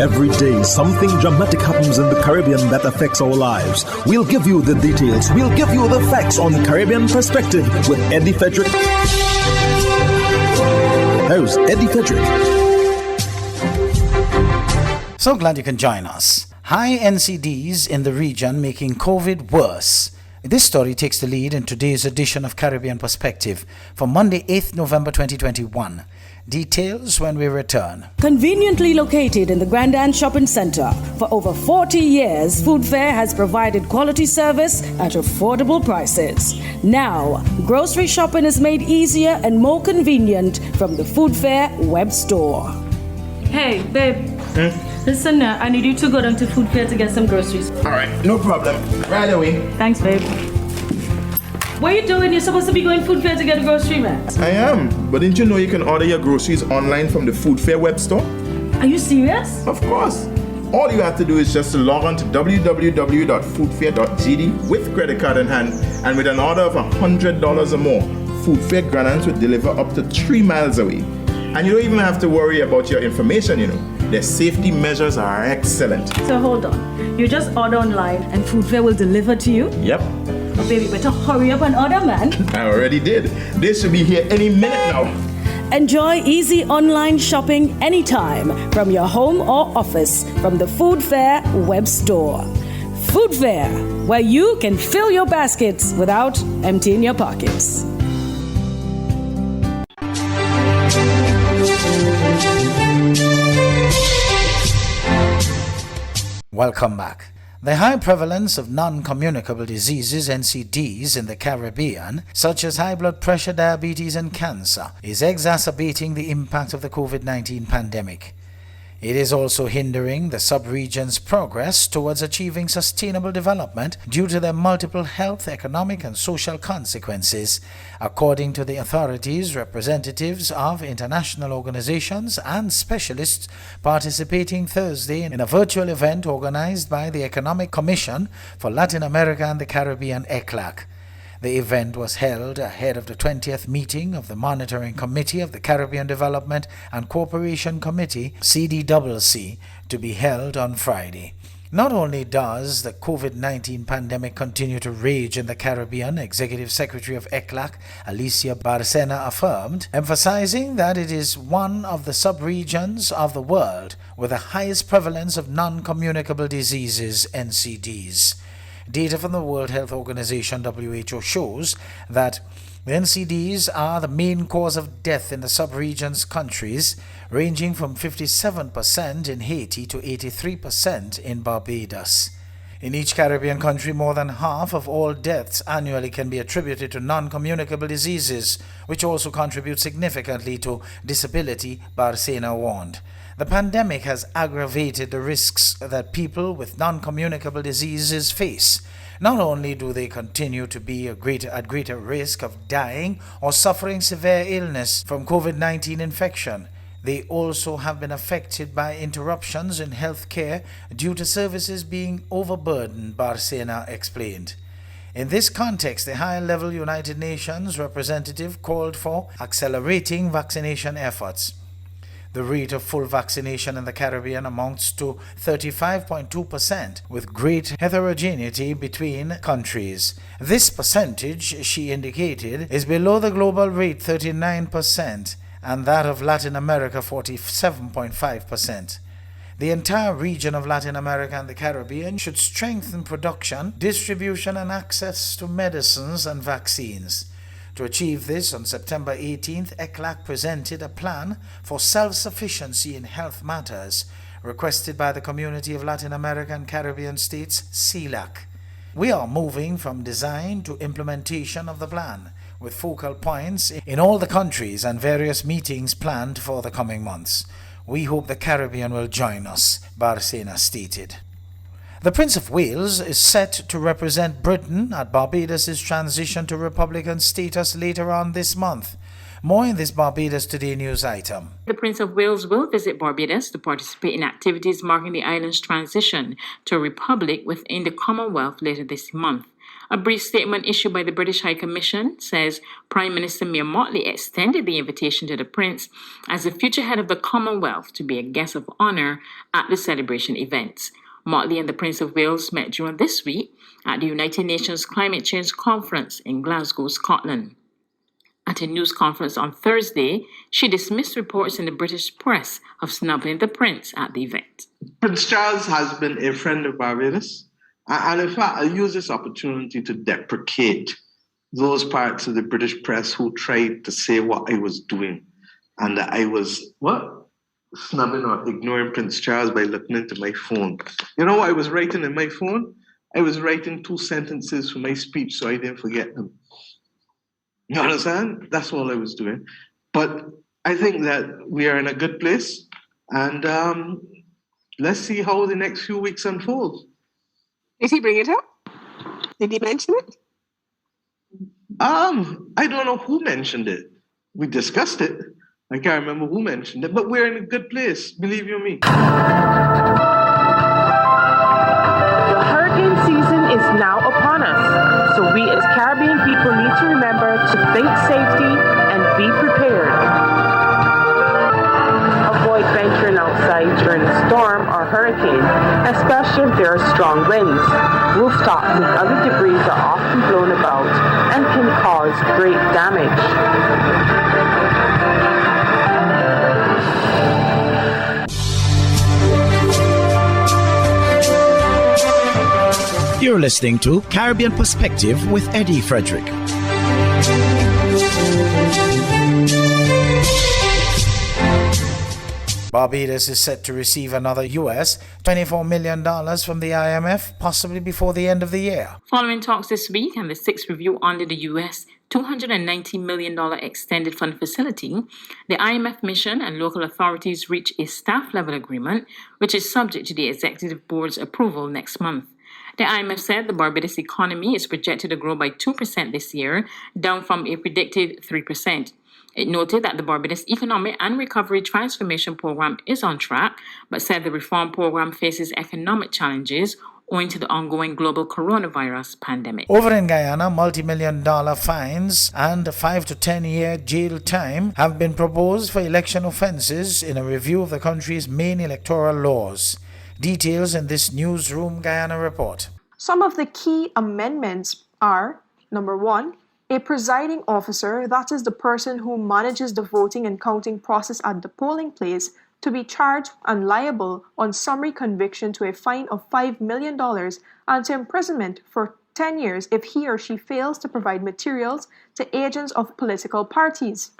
Every day, something dramatic happens in the Caribbean that affects our lives. We'll give you the details. We'll give you the facts on Caribbean Perspective with Eddie Frederick. Here's Eddie Frederick. So glad you can join us. High NCDs in the region making COVID worse. This story takes the lead in today's edition of Caribbean Perspective for Monday, 8th November 2021. Details when we return. Conveniently located in the Grand Anne Shopping Center, for over 40 years, Food Fair has provided quality service at affordable prices. Now, grocery shopping is made easier and more convenient from the Food Fair web store. Hey, babe. Listen, I need you to go down to Food Fair to get some groceries. All right, no problem. Right away. Thanks, babe. What are you doing? You're supposed to be going Food Fair to get a grocery, man. I am, but didn't you know you can order your groceries online from the Food Fair web store? Are you serious? Of course. All you have to do is just to log on to www.foodfair.gd with credit card in hand, and with an order of $100 or more, Food Fair Grand will deliver up to 3 miles away. And you don't even have to worry about your information, you know. Their safety measures are excellent. So hold on. You just order online and Food Fair will deliver to you? Yep. Oh, baby, better hurry up and order, man. I already did. They should be here any minute now. Enjoy easy online shopping anytime from your home or office from the Food Fair web store. Food Fair, where you can fill your baskets without emptying your pockets. Welcome back. The high prevalence of non-communicable diseases, NCDs, in the Caribbean, such as high blood pressure, diabetes, and cancer, is exacerbating the impact of the COVID-19 pandemic. It is also hindering the sub-region's progress towards achieving sustainable development due to their multiple health, economic, and social consequences, according to the authorities. Representatives of international organizations and specialists participating Thursday in a virtual event organized by the Economic Commission for Latin America and the Caribbean, ECLAC. The event was held ahead of the 20th meeting of the Monitoring Committee of the Caribbean Development and Cooperation Committee, CDCC, to be held on Friday. Not only does the COVID-19 pandemic continue to rage in the Caribbean, Executive Secretary of ECLAC, Alicia Barcena, affirmed, emphasizing that it is one of the sub-regions of the world with the highest prevalence of non-communicable diseases, NCDs. Data from the World Health Organization, WHO, shows that the NCDs are the main cause of death in the sub-region's countries, ranging from 57% in Haiti to 83% in Barbados. In each Caribbean country, more than half of all deaths annually can be attributed to non-communicable diseases, which also contribute significantly to disability, Barcena warned. The pandemic has aggravated the risks that people with non-communicable diseases face. Not only do they continue to be at greater risk of dying or suffering severe illness from COVID-19 infection, they also have been affected by interruptions in health care due to services being overburdened, Barcena explained. In this context, the high-level United Nations representative called for accelerating vaccination efforts. The rate of full vaccination in the Caribbean amounts to 35.2%, with great heterogeneity between countries. This percentage, she indicated, is below the global rate 39% and that of Latin America 47.5%. The entire region of Latin America and the Caribbean should strengthen production, distribution, and access to medicines and vaccines. To achieve this, on September 18th, ECLAC presented a plan for self-sufficiency in health matters, requested by the Community of Latin America and Caribbean States, CELAC. We are moving from design to implementation of the plan, with focal points in all the countries and various meetings planned for the coming months. We hope the Caribbean will join us, Barcena stated. The Prince of Wales is set to represent Britain at Barbados' transition to Republican status later on this month. More in this Barbados Today news item. The Prince of Wales will visit Barbados to participate in activities marking the island's transition to a republic within the Commonwealth later this month. A brief statement issued by the British High Commission says Prime Minister Mia Mottley extended the invitation to the Prince as the future head of the Commonwealth to be a guest of honor at the celebration events. Mottley and the Prince of Wales met during this week at the United Nations Climate Change Conference in Glasgow, Scotland. At a news conference on Thursday, she dismissed reports in the British press of snubbing the Prince at the event. Prince Charles has been a friend of Barbados. And in fact, I use this opportunity to deprecate those parts of the British press who tried to say what I was doing. And that I was, snubbing or ignoring Prince Charles by looking into my phone. You know what I was writing in my phone? I was writing 2 sentences for my speech so I didn't forget them. You understand? That's all I was doing. But I think that we are in a good place. And let's see how the next few weeks unfold. Did he bring it up? Did he mention it? I don't know who mentioned it. We discussed it. I can't remember who mentioned it, but we're in a good place, believe you me. The hurricane season is now upon us, so we as Caribbean people need to remember to think safety and be prepared. Avoid venturing outside during a storm or hurricane, especially if there are strong winds. Rooftops and other debris are often blown about and can cause great damage. You're listening to Caribbean Perspective with Eddie Frederick. Barbados is set to receive another US $24 million from the IMF, possibly before the end of the year. Following talks this week and the 6th review under the US $290 million extended fund facility, the IMF mission and local authorities reached a staff-level agreement, which is subject to the Executive Board's approval next month. The IMF said the Barbados economy is projected to grow by 2% this year, down from a predicted 3%. It noted that the Barbados Economic and Recovery Transformation Program is on track, but said the reform program faces economic challenges owing to the ongoing global coronavirus pandemic. Over in Guyana, multi-million-dollar fines and 5 to 10-year jail time have been proposed for election offences in a review of the country's main electoral laws. Details in this Newsroom Guyana report. Some of the key amendments are, number 1, a presiding officer, that is the person who manages the voting and counting process at the polling place, to be charged and liable on summary conviction to a fine of $5 million and to imprisonment for 10 years if he or she fails to provide materials to agents of political parties.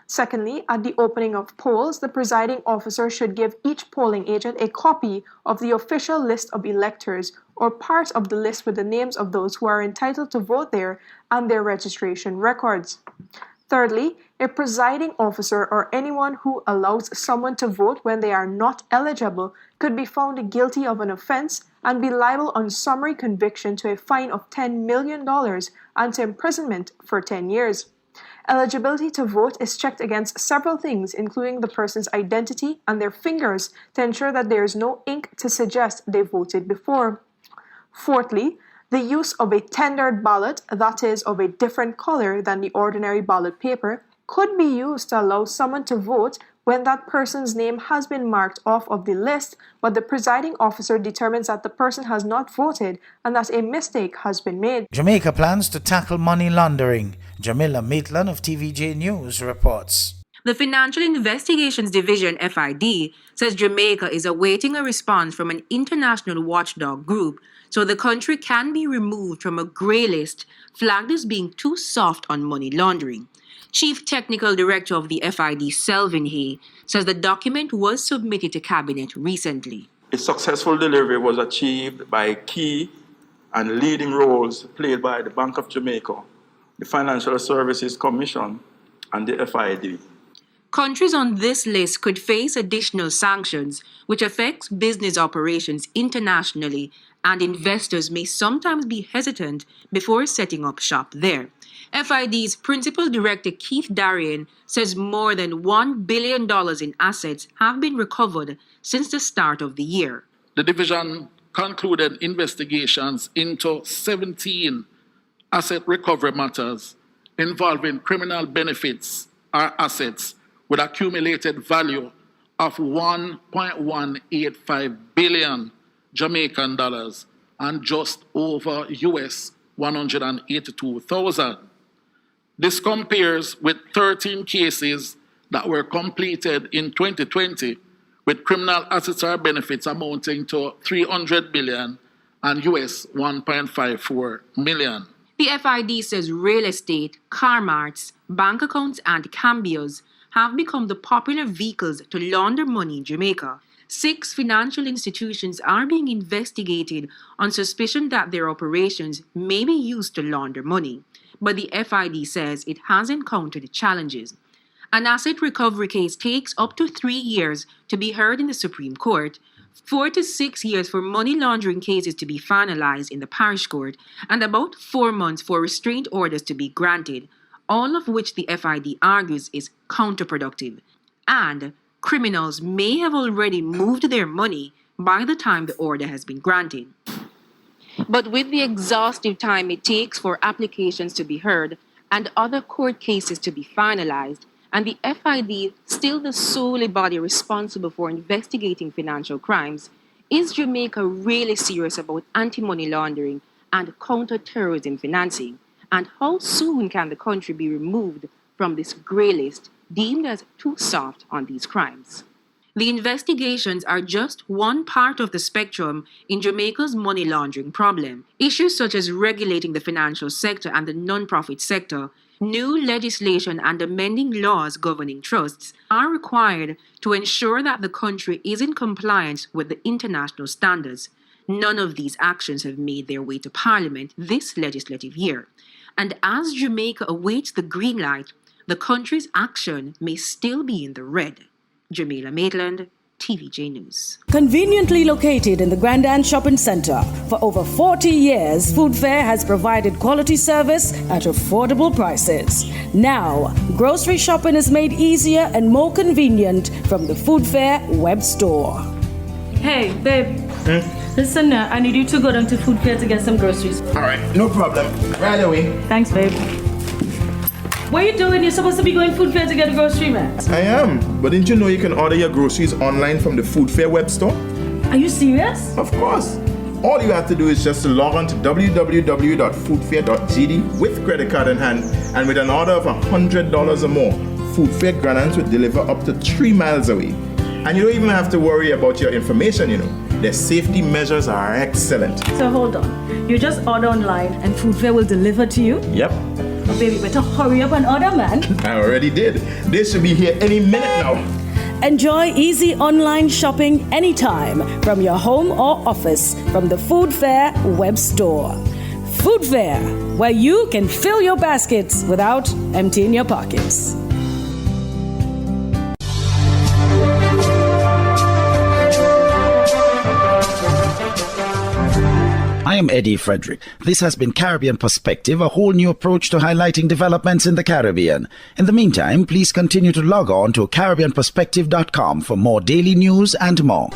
Secondly, at the opening of polls, the presiding officer should give each polling agent a copy of the official list of electors or part of the list with the names of those who are entitled to vote there and their registration records. Thirdly, a presiding officer or anyone who allows someone to vote when they are not eligible could be found guilty of an offense and be liable on summary conviction to a fine of $10 million and to imprisonment for 10 years. Eligibility to vote is checked against several things, including the person's identity and their fingers, to ensure that there is no ink to suggest they voted before. Fourthly, the use of a tendered ballot, that is, of a different color than the ordinary ballot paper, could be used to allow someone to vote when that person's name has been marked off of the list, but the presiding officer determines that the person has not voted and that a mistake has been made. Jamaica plans to tackle money laundering. Jamila Maitland of TVJ News reports. The Financial Investigations Division, FID, says Jamaica is awaiting a response from an international watchdog group so the country can be removed from a grey list flagged as being too soft on money laundering. Chief Technical Director of the FID, Selvin Hay, says the document was submitted to Cabinet recently. A successful delivery was achieved by key and leading roles played by the Bank of Jamaica, the Financial Services Commission, and the FID. Countries on this list could face additional sanctions, which affects business operations internationally, and investors may sometimes be hesitant before setting up shop there. FID's Principal Director Keith Darien says more than $1 billion in assets have been recovered since the start of the year. The division concluded investigations into 17 asset recovery matters involving criminal benefits or assets with accumulated value of 1.185 billion Jamaican dollars and just over US 182,000. This compares with 13 cases that were completed in 2020 with criminal assets or benefits amounting to 300 billion and US 1.54 million. The FID says real estate, car marts, bank accounts, and cambios have become the popular vehicles to launder money in Jamaica. 6 financial institutions are being investigated on suspicion that their operations may be used to launder money, but the FID says it has encountered challenges. An asset recovery case takes up to 3 years to be heard in the Supreme Court, 4 to 6 years for money laundering cases to be finalized in the parish court, and about 4 months for restraint orders to be granted, all of which the FID argues is counterproductive. And criminals may have already moved their money by the time the order has been granted. But with the exhaustive time it takes for applications to be heard and other court cases to be finalized, and the FID still the sole body responsible for investigating financial crimes, is Jamaica really serious about anti-money laundering and counter-terrorism financing? And how soon can the country be removed from this grey list deemed as too soft on these crimes? The investigations are just one part of the spectrum in Jamaica's money laundering problem. Issues such as regulating the financial sector and the non-profit sector, new legislation and amending laws governing trusts are required to ensure that the country is in compliance with the international standards. None of these actions have made their way to Parliament this legislative year. And as Jamaica awaits the green light, the country's action may still be in the red. Jamila Maitland, TVJ News. Conveniently located in the Grand Shopping Center, for over 40 years, Food Fair has provided quality service at affordable prices. Now, grocery shopping is made easier and more convenient from the Food Fair web store. Hey, babe. Listen, I need you to go down to Food Fair to get some groceries. All right, no problem. Right away. Thanks, babe. What are you doing? You're supposed to be going Food Fair to get a grocery, man. I am, but didn't you know you can order your groceries online from the Food Fair web store? Are you serious? Of course. All you have to do is just to log on to www.foodfair.gd with credit card in hand, and with an order of $100 or more, Food Fair grants will deliver up to 3 miles away. And you don't even have to worry about your information, you know. Their safety measures are excellent. So hold on. You just order online and Food Fair will deliver to you? Yep. Oh, baby, better hurry up and order, man. I already did. They should be here any minute now. Enjoy easy online shopping anytime from your home or office from the Food Fair web store. Food Fair, where you can fill your baskets without emptying your pockets. I am Eddie Frederick. This has been Caribbean Perspective, a whole new approach to highlighting developments in the Caribbean. In the meantime, please continue to log on to CaribbeanPerspective.com for more daily news and more.